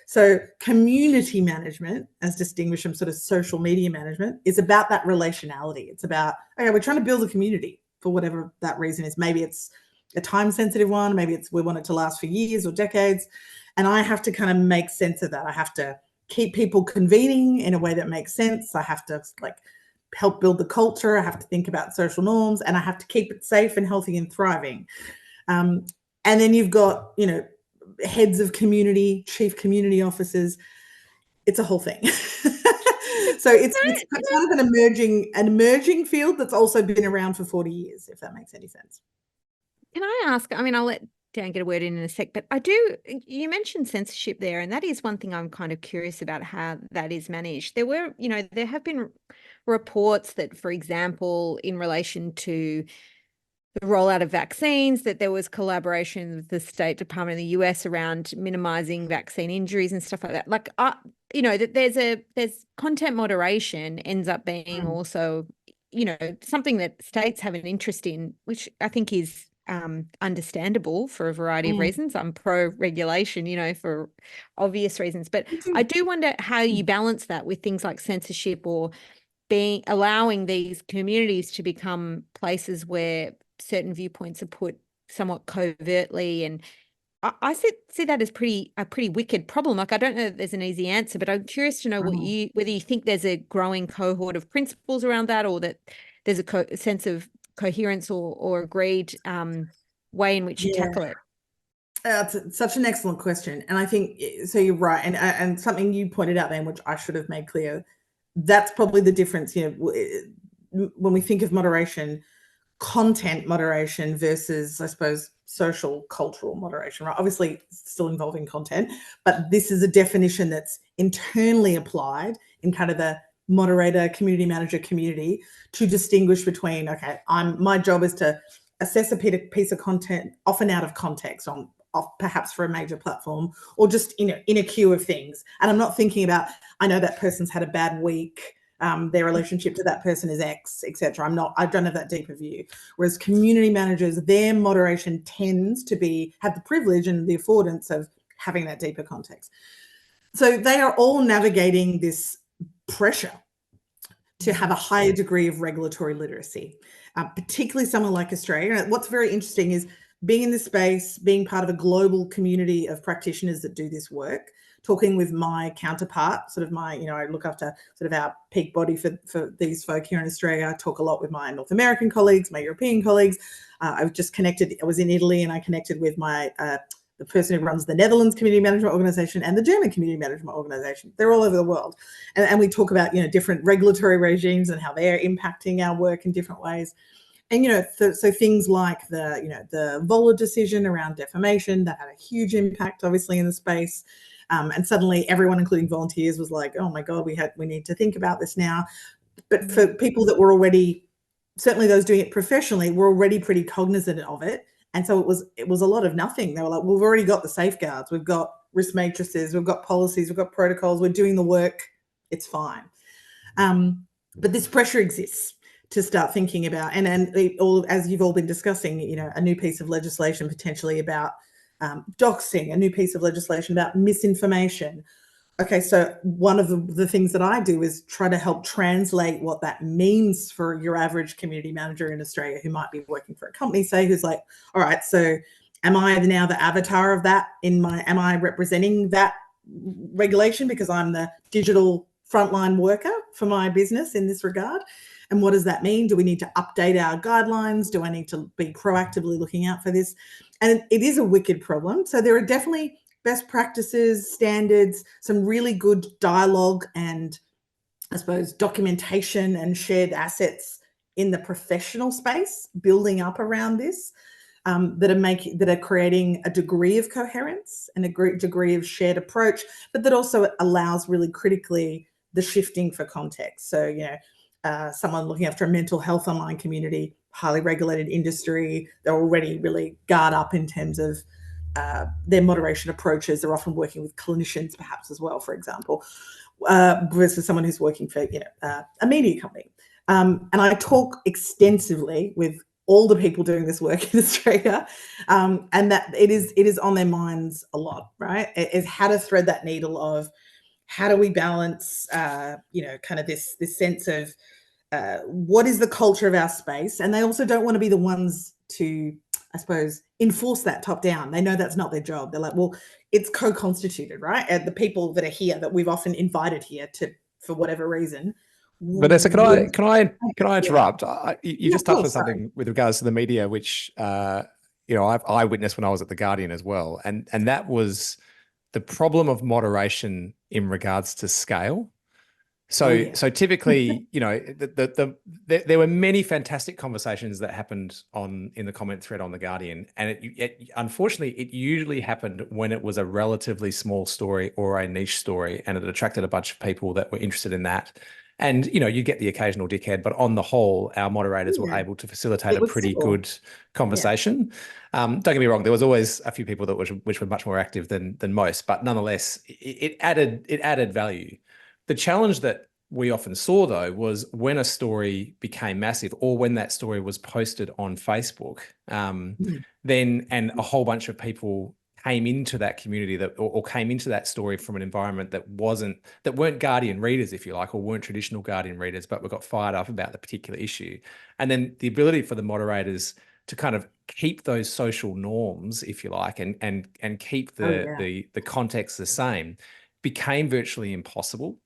So community management, as distinguished from sort of social media management, is about that relationality. It's about, okay, we're trying to build a community for whatever that reason is. Maybe it's a time-sensitive one. Maybe we want it to last for years or decades. And I have to kind of make sense of that. I have to keep people convening in a way that makes sense. I have to help build the culture. I have to think about social norms, and I have to keep it safe and healthy and thriving. And then you've got, heads of community, chief community officers. It's a whole thing. So it's kind of an emerging field that's also been around for 40 years, if that makes any sense. Can I ask, I'll let Dan get a word in a sec, but you mentioned censorship there, and that is one thing I'm kind of curious about, how that is managed. There have been reports that, for example, in relation to the rollout of vaccines, that there was collaboration with the State Department of the US around minimizing vaccine injuries and stuff like that. Like, that there's content moderation ends up being also, something that states have an interest in, which I think is understandable for a variety of reasons. I'm pro-regulation, for obvious reasons. But I do wonder how you balance that with things like censorship or allowing these communities to become places where certain viewpoints are put somewhat covertly. And I see that as a pretty wicked problem. Like, I don't know that there's an easy answer, but I'm curious to know whether you think there's a growing cohort of principles around that, or that there's a sense of coherence or agreed way in which you tackle it. That's such an excellent question. And I think, so you're right. And something you pointed out then, which I should have made clear, that's probably the difference, when we think of moderation, content moderation versus, I suppose, social cultural moderation, right? Obviously still involving content, but this is a definition that's internally applied in kind of the moderator, community manager community to distinguish between, okay, my job is to assess a piece of content, often out of context, perhaps for a major platform, or just in a queue of things. And I'm not thinking about, I know that person's had a bad week, their relationship to that person is X, etc. I don't have that deeper view. Whereas community managers, their moderation tends to have the privilege and the affordance of having that deeper context. So they are all navigating this pressure to have a higher degree of regulatory literacy, particularly someone like Australia. And what's very interesting is being in this space, being part of a global community of practitioners that do this work, talking with my counterpart, sort of I look after sort of our peak body for these folk here in Australia. I talk a lot with my North American colleagues, my European colleagues. I've just connected, I was in Italy and I connected with the person who runs the Netherlands Community Management Organization and the German Community Management Organization. They're all over the world. And we talk about, different regulatory regimes and how they're impacting our work in different ways. And, so things like the Vola decision around defamation, that had a huge impact, obviously, in the space. And suddenly everyone, including volunteers, was like, oh my God, we need to think about this now. But for people that were already, certainly those doing it professionally, were already pretty cognizant of it. And so it was a lot of nothing. They were like, well, we've already got the safeguards. We've got risk matrices. We've got policies. We've got protocols. We're doing the work. It's fine. But this pressure exists to start thinking about, and as you've all been discussing, a new piece of legislation potentially about doxing, a new piece of legislation about misinformation. Okay, so one of the things that I do is try to help translate what that means for your average community manager in Australia who might be working for a company, say, who's like, all right, so am I now the avatar of that am I representing that regulation because I'm the digital frontline worker for my business in this regard? And what does that mean? Do we need to update our guidelines? Do I need to be proactively looking out for this? And it is a wicked problem. So there are definitely best practices, standards, some really good dialogue and, I suppose, documentation and shared assets in the professional space building up around this that are creating a degree of coherence and a great degree of shared approach, but that also allows really critically the shifting for context. So, someone looking after a mental health online community, highly regulated industry, they're already really guard up in terms of their moderation approaches. They're often working with clinicians perhaps as well, for example, versus someone who's working for a media company. And I talk extensively with all the people doing this work in Australia, and that it is on their minds a lot, right? It is how to thread that needle of how do we balance, kind of this sense of what is the culture of our space? And they also don't want to be the ones to, I suppose, enforce that top down. They know that's not their job. They're like, well, it's co-constituted, right? And the people that are here, that we've often invited here for whatever reason. Vanessa, can I interrupt? You just touched on sorry. something with regards to the media, which I witnessed when I was at the Guardian as well, and that was the problem of moderation in regards to scale. So typically, there were many fantastic conversations that happened in the comment thread on the Guardian, and unfortunately, it usually happened when it was a relatively small story or a niche story, and it attracted a bunch of people that were interested in that. And, you know, you get the occasional dickhead, but on the whole, our moderators were Yeah. able to facilitate It a was pretty civil. good conversation. Don't get me wrong, there was always a few people that which were much more active than most, but nonetheless, it added value. The challenge that we often saw, though, was when a story became massive, or when that story was posted on Facebook, then and a whole bunch of people came into that community that or came into that story from an environment that weren't Guardian readers, if you like, or weren't traditional Guardian readers, but we got fired up about the particular issue. And then the ability for the moderators to kind of keep those social norms, if you like, and keep the context the same became virtually impossible.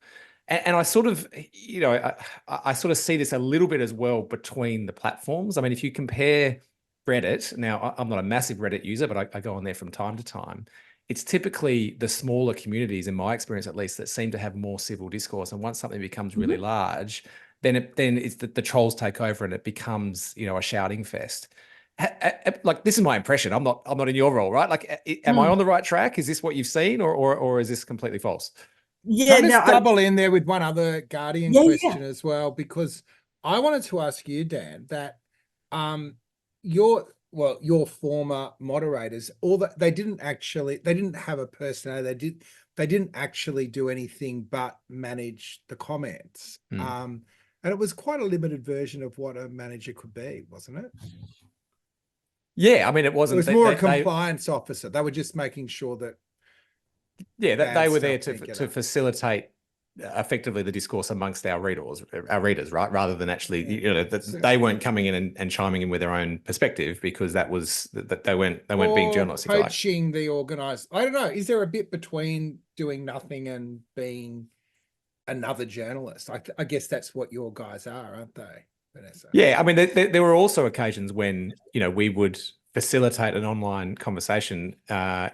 And I sort of, you know, I sort of see this a little bit as well between the platforms. I mean, if you compare Reddit, now I'm not a massive Reddit user, but I go on there from time to time. It's typically the smaller communities, in my experience at least, that seem to have more civil discourse. And once something becomes really large, then it's the trolls take over and it becomes, you know, a shouting fest. Like, this is my impression. I'm not in your role, right? Like, am I on the right track? Is this what you've seen, or is this completely false? Yeah, Can I no, just double in there with one other Guardian Yeah, question as well? Because I wanted to ask you, Dan, that your former moderators, all that they didn't have a personality. They didn't actually do anything but manage the comments. And it was quite a limited version of what a manager could be, wasn't it? Yeah, I mean, it It wasn't. was more a compliance officer. They were just making sure that that they were there stuff didn't get to up. facilitate effectively the discourse amongst our readers, right? Rather than actually, you know, they weren't coming in and chiming in with their own perspective, because that they weren't being journalists, if you like. Coaching the organized. I don't know. Is there a bit between doing nothing and being another journalist? I guess that's what your guys are, aren't they, Venessa? Yeah, I mean, there were also occasions when, you know, we would facilitate an online conversation,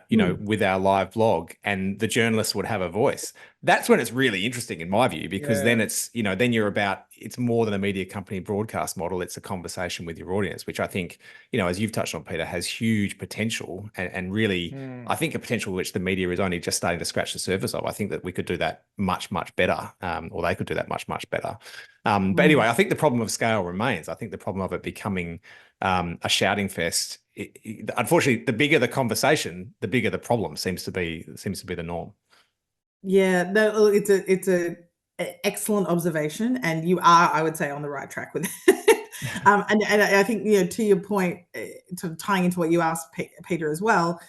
you know, with our live blog, and the journalists would have a voice. That's when it's really interesting, in my view, because then it's, you know, then it's more than a media company broadcast model. It's a conversation with your audience, which I think, you know, as you've touched on, Peter, has huge potential, and really, I think a potential which the media is only just starting to scratch the surface of. I think that we could do that much better, or they could do that much better. But anyway, I think the problem of scale remains. I think the problem of it becoming a shouting fest, unfortunately, the bigger the conversation, the bigger the problem seems to be the norm. Yeah, no, it's a excellent observation, and you are, I would say, on the right track with it. And I think, you know, to your point, sort of tying into what you asked Peter as well.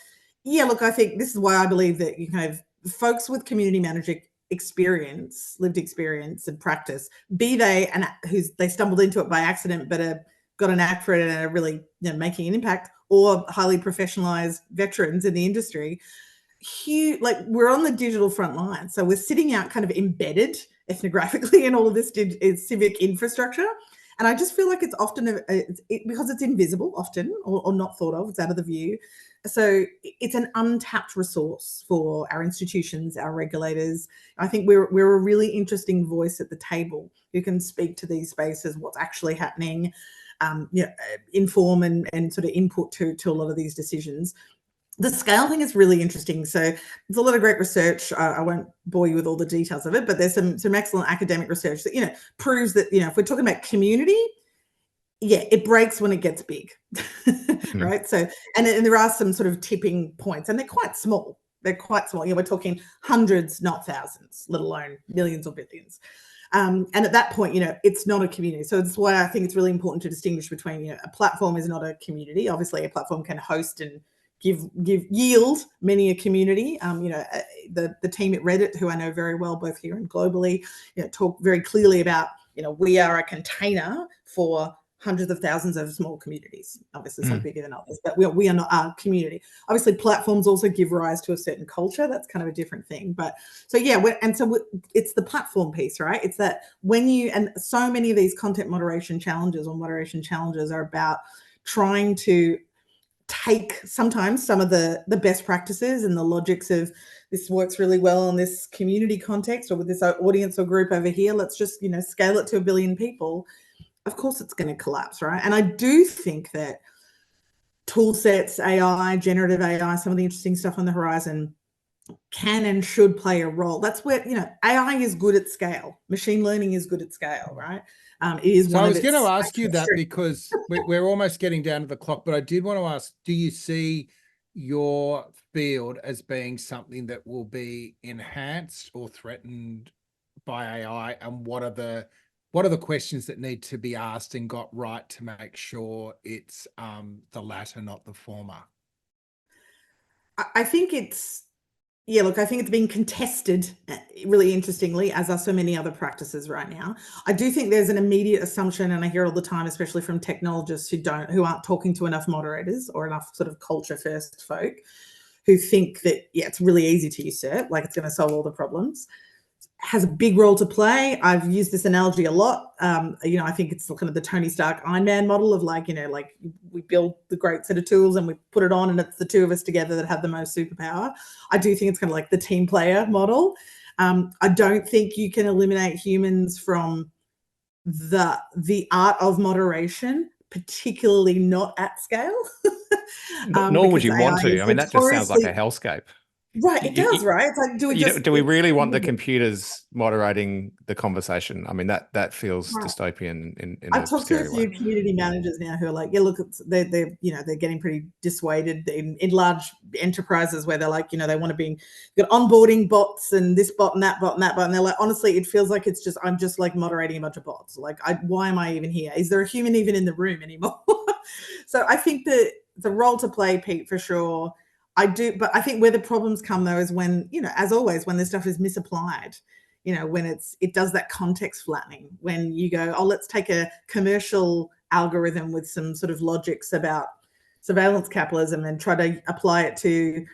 Yeah, look, I think this is why I believe that you kind of folks with community manager experience, lived experience and practice, be they and they stumbled into it by accident, but got an knack for it and are really, you know, making an impact, or highly professionalized veterans in the industry. Huge, like, we're on the digital front line, so we're sitting out kind of embedded ethnographically in all of this civic infrastructure. And I just feel like it's often because it's invisible often, or not thought of, it's out of the view. So it's an untapped resource for our institutions, our regulators. I think we're a really interesting voice at the table who can speak to these spaces, what's actually happening, you know, inform and sort of input to a lot of these decisions. The scale thing is really interesting. So there's a lot of great research. I won't bore you with all the details of it, but there's some excellent academic research that, you know, proves that, you know, if we're talking about community, yeah, it breaks when it gets big, right? So, and there are some sort of tipping points, and they're quite small. They're quite small. You know, we're talking hundreds, not thousands, let alone millions or billions. And at that point, you know, it's not a community. So that's why I think it's really important to distinguish between, you know, a platform is not a community. Obviously, a platform can host and yield many a community. You know, the team at Reddit, who I know very well, both here and globally, you know, talk very clearly about, you know, we are a container for hundreds of thousands of small communities, obviously some bigger than others, but we are not a community. Obviously, platforms also give rise to a certain culture. That's kind of a different thing. But so, yeah, it's the platform piece, right? It's that and so many of these content moderation challenges or moderation challenges are about trying to take sometimes some of the best practices and the logics of, this works really well in this community context or with this audience or group over here. Let's just, you know, scale it to 1 billion people. Of course it's going to collapse, right? And I do think that tool sets, AI, generative AI, some of the interesting stuff on the horizon, can and should play a role. That's where, you know, AI is good at scale. Machine learning is good at scale, right? It is So one I of was going to its ask you that strengths. because we're almost getting down to the clock, but I did want to ask, do you see your field as being something that will be enhanced or threatened by AI? And what are the questions that need to be asked and got right to make sure it's the latter, not the former? I think it's, yeah, look, I think it's being contested really interestingly, as are so many other practices right now. I do think there's an immediate assumption, and I hear all the time, especially from technologists who aren't talking to enough moderators or enough sort of culture first folk, who think that, yeah, it's really easy to usurp, like it's going to solve all the problems. Has a big role to play. I've used this analogy a lot. You know, I think it's kind of the Tony Stark Iron Man model of like, you know, like we build the great set of tools and we put it on and it's the two of us together that have the most superpower. I do think it's kind of like the team player model. I don't think you can eliminate humans from the art of moderation, particularly not at scale. Nor would you want AI to. is I mean, that just sounds like a notoriously- hellscape. Right, it does, right? It's like, Do we really want the computers moderating the conversation? I mean, that feels Right. dystopian in I've a talked to a scary few way. community managers now who are like, yeah, look, they're you know, they're getting pretty dissuaded in large enterprises where they're like, you know, they want to be got onboarding bots and this bot and that bot and that bot, and they're like, honestly, it feels like it's just I'm just like moderating a bunch of bots. Like, why am I even here? Is there a human even in the room anymore? So I think that the role to play, Pete, for sure. I do, but I think where the problems come though is when, you know, as always, when this stuff is misapplied, you know, when it does that context flattening, when you go, oh, let's take a commercial algorithm with some sort of logics about surveillance capitalism and try to apply it to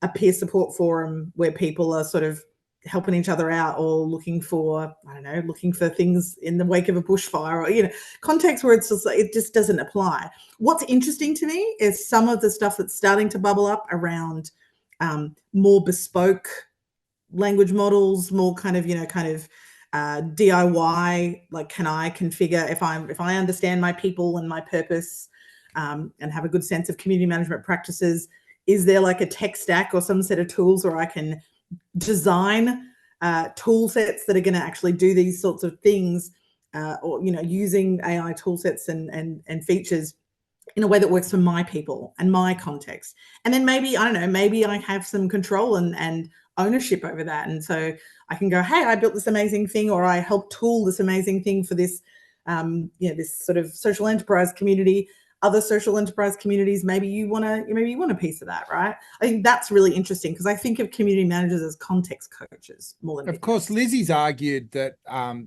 a peer support forum where people are sort of helping each other out or looking for, I don't know, looking for things in the wake of a bushfire or, you know, context where it's just like, it just doesn't apply. What's interesting to me is some of the stuff that's starting to bubble up around more bespoke language models, more kind of, you know, DIY, like, can I configure if I understand my people and my purpose and have a good sense of community management practices, is there like a tech stack or some set of tools where I can design tool sets that are going to actually do these sorts of things, or, you know, using AI tool sets and features in a way that works for my people and my context. And then maybe, I don't know, maybe I have some control and ownership over that. And so I can go, hey, I built this amazing thing, or I helped tool this amazing thing for this, you know, this sort of social enterprise community. Other social enterprise communities, maybe you want a piece of that, right? I think that's really interesting because I think of community managers as context coaches more than. Of course, Lizzie's argued that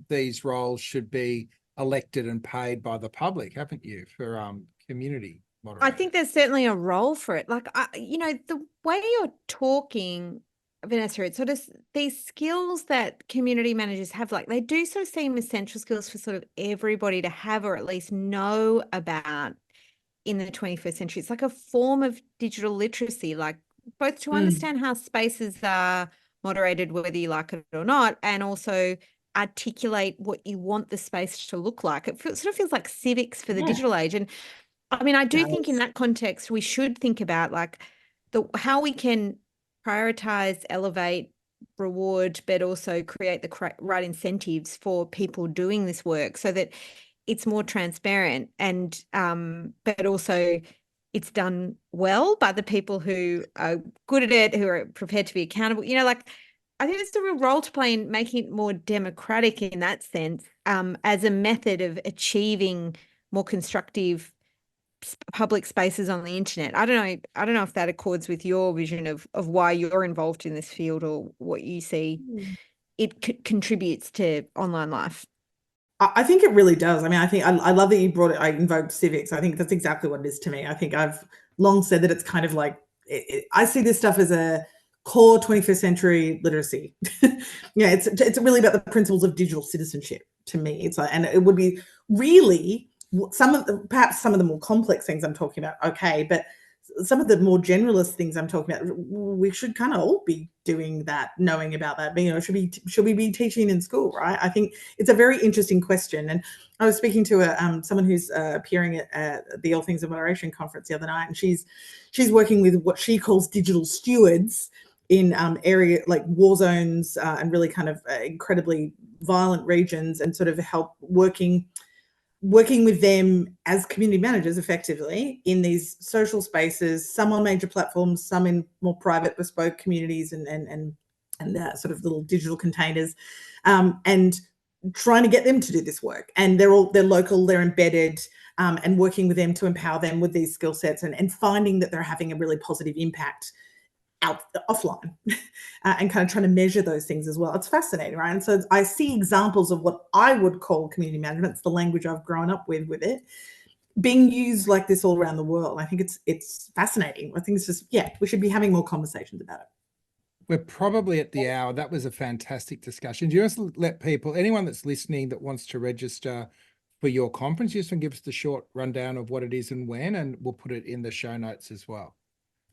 these roles should be elected and paid by the public, haven't you, for community moderators? I think there's certainly a role for it. Like, you know, the way you're talking, Vanessa, it's sort of these skills that community managers have, like they do sort of seem essential skills for sort of everybody to have or at least know about in the 21st century. It's like a form of digital literacy, like both to understand how spaces are moderated, whether you like it or not, and also articulate what you want the space to look like. It sort of feels like civics for the digital age. And I mean, I do think in that context, we should think about like how we can prioritize, elevate, reward, but also create the right incentives for people doing this work so that it's more transparent and but also it's done well by the people who are good at it, who are prepared to be accountable. You know, like I think there's a real role to play in making it more democratic in that sense, as a method of achieving more constructive public spaces on the internet. I don't know if that accords with your vision of why you're involved in this field or what you see it contributes to online life. I think it really does. I mean, I think I love that you brought it. I invoked civics. I think that's exactly what it is to me. I think I've long said that it's kind of like I see this stuff as a core 21st century literacy. Yeah, it's really about the principles of digital citizenship to me. It's like, and it would be really perhaps some of the more complex things I'm talking about. Okay, but some of the more generalist things I'm talking about, we should kind of all be doing that, knowing about that. But, you know, should we be teaching in school, right? I think it's a very interesting question. And I was speaking to someone who's appearing at the All Things of Moderation conference the other night, and she's working with what she calls digital stewards, in area like war zones and really kind of incredibly violent regions, and sort of help working with them as community managers effectively in these social spaces, some on major platforms, some in more private bespoke communities and sort of little digital containers, and trying to get them to do this work. And they're local, they're embedded, and working with them to empower them with these skill sets, and finding that they're having a really positive impact offline, and kind of trying to measure those things as well. It's fascinating, right? And so I see examples of what I would call community management. It's the language I've grown up with it, being used like this all around the world. I think it's fascinating. I think it's just, we should be having more conversations about it. We're probably at the hour. That was a fantastic discussion. Do you just let people, anyone that's listening that wants to register for your conference, just give us the short rundown of what it is and when, and we'll put it in the show notes as well.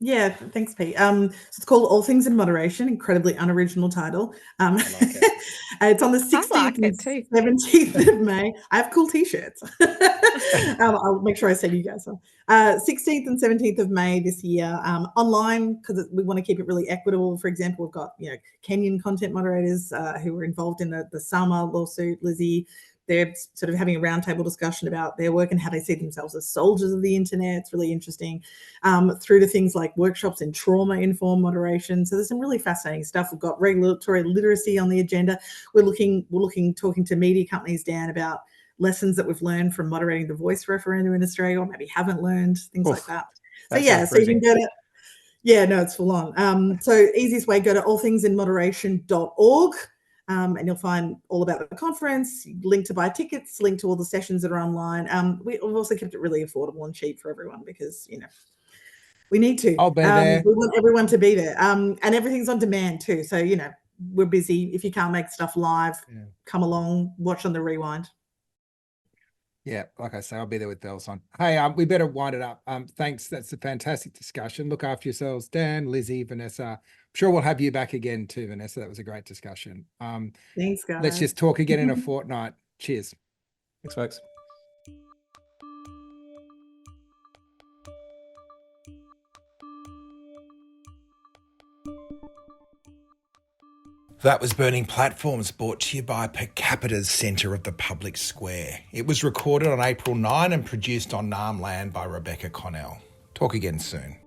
Yeah, thanks, Pete. So it's called All Things in Moderation, incredibly unoriginal title. I like it. It's on the 16th and 17th of May. I have cool t-shirts. I'll make sure I send you guys some. 16th and 17th of May this year, online, because we want to keep it really equitable. For example, we've got Kenyan content moderators who were involved in the Sama lawsuit, Lizzie. They're sort of having a roundtable discussion about their work and how they see themselves as soldiers of the internet. It's really interesting. Through to things like workshops in trauma-informed moderation. So there's some really fascinating stuff. We've got regulatory literacy on the agenda. We're talking to media companies, Dan, about lessons that we've learned from moderating the voice referendum in Australia, or maybe haven't learned, things like that. So so you can go to, it's full on. So easiest way, go to allthingsinmoderation.org. And you'll find all about the conference, link to buy tickets, link to all the sessions that are online. We've also kept it really affordable and cheap for everyone because, we need to. I'll be there. We want everyone to be there. And everything's on demand too. So, we're busy. If you can't make stuff live, come along, watch on the rewind. Yeah, like I say, I'll be there with bells on. Hey, we better wind it up. Thanks. That's a fantastic discussion. Look after yourselves, Dan, Lizzie, Venessa. I'm sure we'll have you back again too, Venessa. That was a great discussion. Thanks, guys. Let's just talk again in a fortnight. Cheers. Thanks, folks. That was Burning Platforms, brought to you by Capita's Centre of the Public Square. It was recorded on April 9 and produced on NARM land by Rebecca Connell. Talk again soon.